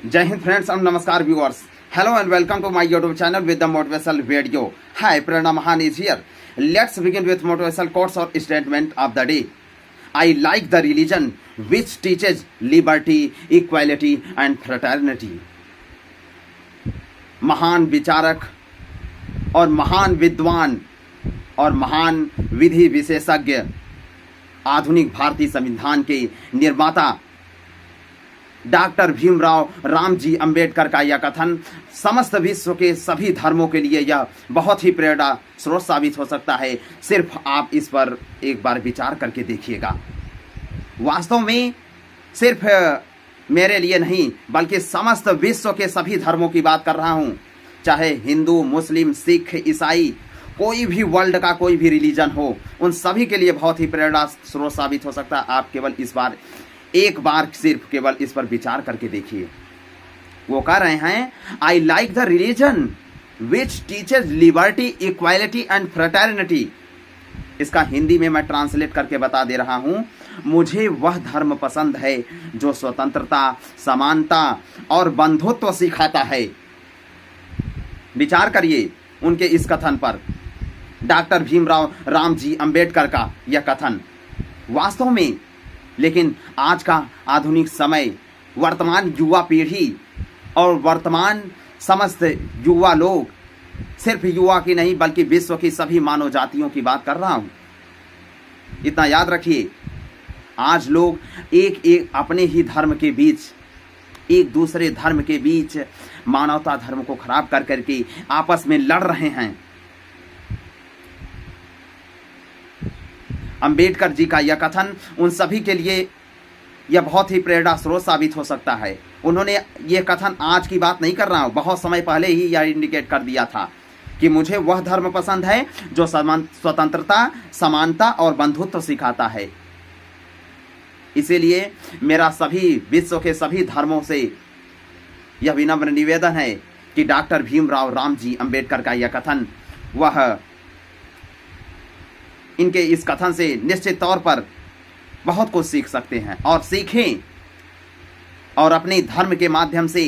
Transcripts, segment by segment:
जय Hind friends and नमस्कार viewers. Hello and welcome to my YouTube channel with the motivational video. Hi, Prerna Mahan is here. Let's begin with motivational quotes or statement of the day. I like the religion which teaches liberty, equality and fraternity. महान विचारक और महान विद्वान और महान विधि विशेषज्ञ आधुनिक भारतीय संविधान के निर्माता डॉक्टर भीमराव रामजी अंबेडकर का यह कथन समस्त विश्व के सभी धर्मों के लिए यह बहुत ही प्रेरणा स्रोत साबित हो सकता है. सिर्फ आप इस पर एक बार विचार करके देखिएगा. वास्तव में सिर्फ मेरे लिए नहीं बल्कि समस्त विश्व के सभी धर्मों की बात कर रहा हूँ. चाहे हिंदू, मुस्लिम, सिख, ईसाई, कोई भी वर्ल्ड का कोई भी रिलीजन हो, उन सभी के लिए बहुत ही प्रेरणा स्रोत साबित हो सकता है. आप केवल इस बार एक बार सिर्फ केवल इस पर विचार करके देखिए. वो कह रहे हैं I like the religion which teaches liberty, equality and fraternity. इसका हिंदी में मैं ट्रांसलेट करके बता दे रहा हूं. मुझे वह धर्म पसंद है जो स्वतंत्रता, समानता और बंधुत्व सिखाता है. विचार करिए उनके इस कथन पर. डॉक्टर भीमराव रामजी अंबेडकर का यह कथन वास्तव में, लेकिन आज का आधुनिक समय, वर्तमान युवा पीढ़ी और वर्तमान समस्त युवा लोग, सिर्फ युवा की नहीं बल्कि विश्व की सभी मानव जातियों की बात कर रहा हूं. इतना याद रखिए, आज लोग एक एक अपने ही धर्म के बीच, एक दूसरे धर्म के बीच मानवता धर्म को खराब कर करके आपस में लड़ रहे हैं. अंबेडकर जी का यह कथन उन सभी के लिए यह बहुत ही प्रेरणा स्रोत साबित हो सकता है. उन्होंने यह कथन आज की बात नहीं कर रहा हूँ, बहुत समय पहले ही यह इंडिकेट कर दिया था कि मुझे वह धर्म पसंद है जो स्वतंत्रता, समानता और बंधुत्व सिखाता है. इसीलिए मेरा सभी विश्व के सभी धर्मों से यह विनम्र निवेदन है कि डॉक्टर भीमराव रामजी अंबेडकर का यह कथन, वह इनके इस कथन से निश्चित तौर पर बहुत कुछ सीख सकते हैं और सीखें. और अपने धर्म के माध्यम से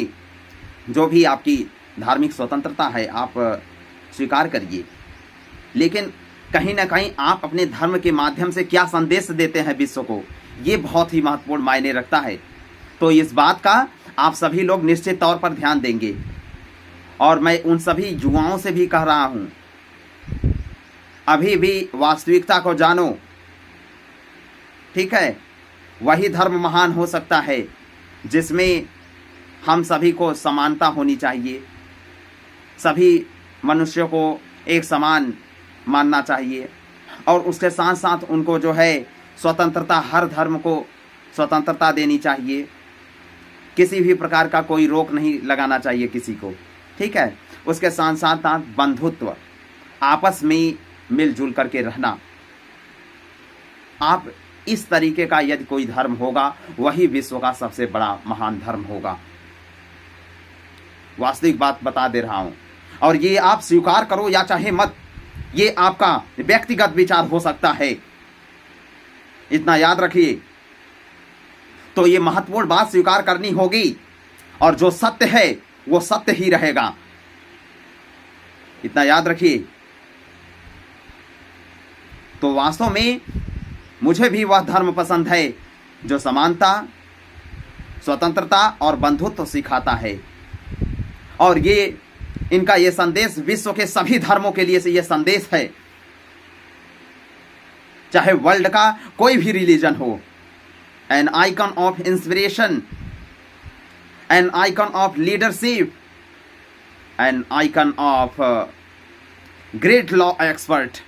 जो भी आपकी धार्मिक स्वतंत्रता है आप स्वीकार करिए, लेकिन कहीं ना कहीं आप अपने धर्म के माध्यम से क्या संदेश देते हैं विश्व को, ये बहुत ही महत्वपूर्ण मायने रखता है. तो इस बात का आप सभी लोग निश्चित तौर पर ध्यान देंगे. और मैं उन सभी युवाओं से भी कह रहा हूँ, अभी भी वास्तविकता को जानो. ठीक है, वही धर्म महान हो सकता है जिसमें हम सभी को समानता होनी चाहिए, सभी मनुष्यों को एक समान मानना चाहिए और उसके साथ साथ उनको जो है स्वतंत्रता, हर धर्म को स्वतंत्रता देनी चाहिए. किसी भी प्रकार का कोई रोक नहीं लगाना चाहिए किसी को. ठीक है, उसके साथ साथ बंधुत्व, आपस में मिलजुल करके रहना. आप इस तरीके का यदि कोई धर्म होगा वही विश्व का सबसे बड़ा महान धर्म होगा. वास्तविक बात बता दे रहा हूं और ये आप स्वीकार करो या चाहे मत, ये आपका व्यक्तिगत विचार हो सकता है. इतना याद रखिए. तो ये महत्वपूर्ण बात स्वीकार करनी होगी और जो सत्य है वो सत्य ही रहेगा. इतना याद रखिए. तो वास्तव में मुझे भी वह धर्म पसंद है जो समानता, स्वतंत्रता और बंधुत्व सिखाता है. और ये इनका ये संदेश विश्व के सभी धर्मों के लिए से ये संदेश है, चाहे वर्ल्ड का कोई भी रिलीजन हो. N icon of inspiration, N icon of leadership, N icon of great law expert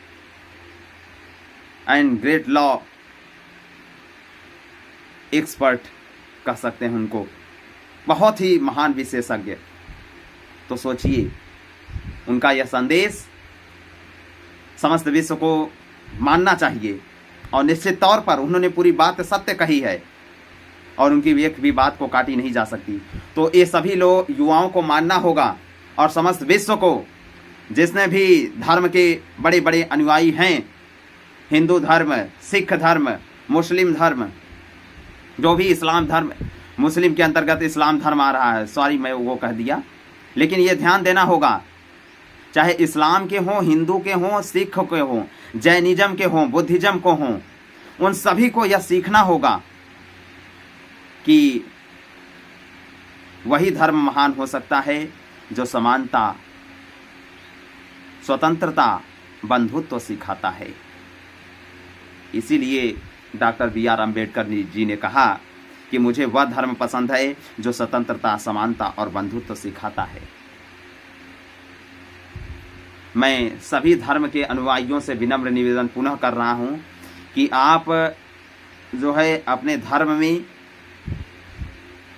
and great law expert कह सकते हैं उनको, बहुत ही महान विशेषज्ञ. तो सोचिए, उनका यह संदेश समस्त विश्व को मानना चाहिए और निश्चित तौर पर उन्होंने पूरी बात सत्य कही है और उनकी एक भी बात को काटी नहीं जा सकती. तो ये सभी लोग युवाओं को मानना होगा और समस्त विश्व को, जिसने भी धर्म के बड़े बड़े अनुयायी हैं, हिंदू धर्म, सिख धर्म, मुस्लिम धर्म, जो भी इस्लाम धर्म, मुस्लिम के अंतर्गत इस्लाम धर्म आ रहा है, सॉरी मैं वो कह दिया। लेकिन ये ध्यान देना होगा, चाहे इस्लाम के हों, हिंदू के हों, सिख के हों, जैनिज्म के हों, बुद्धिज्म को हों, उन सभी को यह सीखना होगा कि वही धर्म महान हो सकता है जो समानता, स्वतंत्रता, बंधुत्व सिखाता है। इसीलिए डॉक्टर बी.आर. अम्बेडकर जी ने कहा कि मुझे वह धर्म पसंद है जो स्वतंत्रता, समानता और बंधुत्व सिखाता है। मैं सभी धर्म के अनुयायियों से विनम्र निवेदन पुनः कर रहा हूं कि आप जो है अपने धर्म में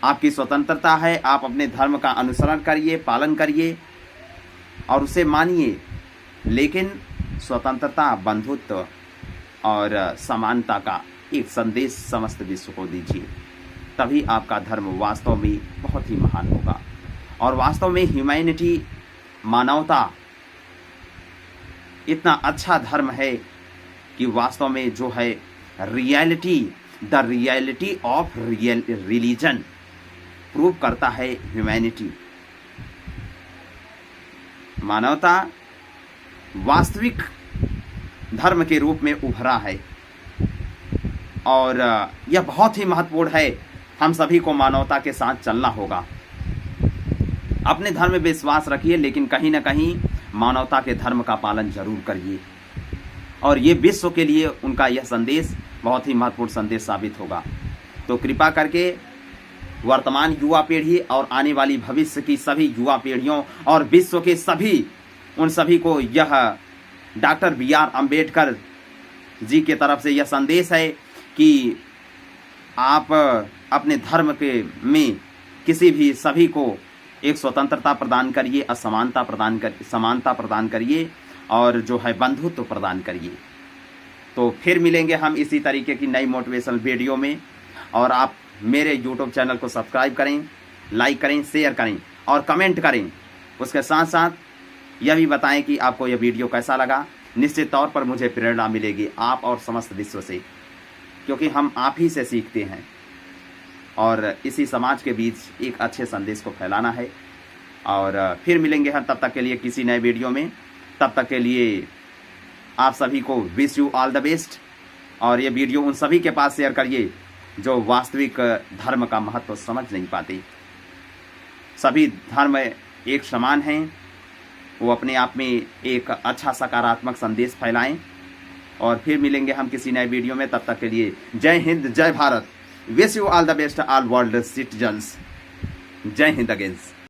आपकी स्वतंत्रता है, आप अपने धर्म का अनुसरण करिए, पालन करिए और उसे मानिए, लेकिन स्वतंत्रता, बंधुत्व और समानता का एक संदेश समस्त विश्व को दीजिए। तभी आपका धर्म वास्तव में बहुत ही महान होगा। और वास्तव में ह्यूमैनिटी, मानवता इतना अच्छा धर्म है कि वास्तव में जो है reality, the reality of religion prove करता है ह्यूमैनिटी। मानवता वास्तविक धर्म के रूप में उभरा है और यह बहुत ही महत्वपूर्ण है। हम सभी को मानवता के साथ चलना होगा। अपने धर्म में विश्वास रखिए, लेकिन कहीं ना कहीं मानवता के धर्म का पालन जरूर करिए। और ये विश्व के लिए उनका यह संदेश बहुत ही महत्वपूर्ण संदेश साबित होगा। तो कृपा करके वर्तमान युवा पीढ़ी और आने वाली भविष्य की सभी युवा पीढ़ियों और विश्व के सभी उन सभी को यह डॉक्टर बी.आर. अम्बेडकर जी के तरफ से यह संदेश है कि आप अपने धर्म के में किसी भी सभी को एक स्वतंत्रता प्रदान करिए, समानता प्रदान करिए और जो है बंधुत्व प्रदान करिए। तो फिर मिलेंगे हम इसी तरीके की नई मोटिवेशनल वीडियो में। और आप मेरे यूट्यूब चैनल को सब्सक्राइब करें, लाइक करें, शेयर करें और कमेंट करें। उसके साथ साथ यह भी बताएं कि आपको यह वीडियो कैसा लगा। निश्चित तौर पर मुझे प्रेरणा मिलेगी आप और समस्त विश्व से, क्योंकि हम आप ही से सीखते हैं और इसी समाज के बीच एक अच्छे संदेश को फैलाना है। और फिर मिलेंगे हम तब तक के लिए किसी नए वीडियो में। तब तक के लिए आप सभी को wish you all the best. और ये वीडियो उन सभी के पास शेयर करिए जो वास्तविक धर्म का महत्व समझ नहीं पाते। सभी धर्म एक समान हैं, वो अपने आप में एक अच्छा सकारात्मक संदेश फैलाएं। और फिर मिलेंगे हम किसी नए वीडियो में। तब तक के लिए जय हिंद, जय Bharat. Wish you all the best all world citizens. जय हिंद अगेन।